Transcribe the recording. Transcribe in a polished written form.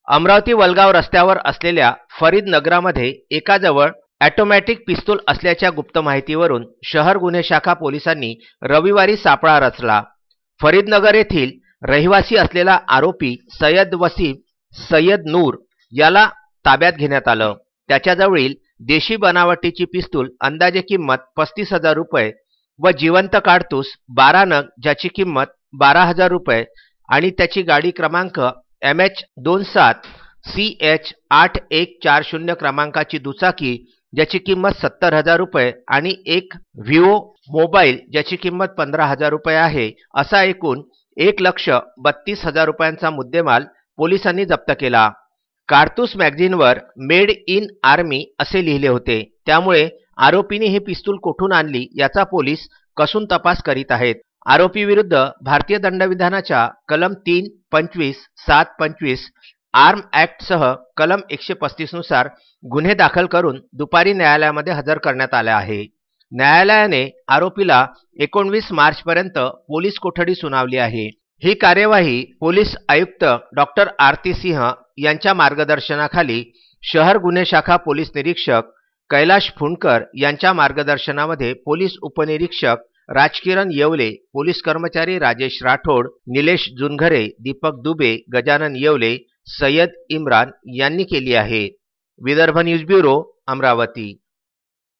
अमरावती वलगाव रस्त्यावर असलेल्या फरीद नगरामध्ये एकाजवळ ऑटोमॅटिक पिस्तूल असल्याच्या गुप्त माहितीवरून शहर गुन्हे शाखा पोलिसांनी रविवारी सापळा रचला। फरीदनगर येथील रहिवासी असलेला आरोपी सय्यद वसीम सय्यद नूर याला ताब्यात घेण्यात आलं। त्याच्याजवळील देशी बनावटीची पिस्तूल अंदाजे किंमत 35,000 रुपये व जिवंत काडतूस 12 नग ज्याची किंमत 12,000 रुपये आणि त्याची गाडी क्रमांक MH27CH8140 क्रमांकाची दुचाकी ज्याची किंमत 70,000 रुपये आणि एक विवो मोबाईल ज्याची किंमत 15,000 रुपये आहे, असा एकूण 1,32,000 रुपयांचा मुद्देमाल पोलिसांनी जप्त केला। कारतूस मॅगझिनवर मेड इन आर्मी असे लिहिले होते, त्यामुळे आरोपीने ही पिस्तूल कुठून आणली याचा पोलीस कसून तपास करीत आहेत। आरोपी विरुद्ध भारतीय दंडविधानाच्या कलम 325, 725 आर्म ॲक्ट सह कलम 135 नुसार गुन्हे दाखल करून दुपारी न्यायालयामध्ये हजर करण्यात आले आहे। न्यायालयाने आरोपीला 19 मार्चपर्यंत पोलीस कोठडी सुनावली आहे। ही कार्यवाही पोलीस आयुक्त डॉक्टर आरती सिंह यांच्या मार्गदर्शनाखाली शहर गुन्हे शाखा पोलीस निरीक्षक कैलाश फुंडकर यांच्या मार्गदर्शनामध्ये पोलीस उपनिरीक्षक राजकिरण येवले, पोलीस कर्मचारी राजेश राठोड, निलेश जुनघरे, दीपक दुबे, गजानन येवले, सय्यद इम्रान यांनी केली आहे। Vidarbha news bureau, Amravati.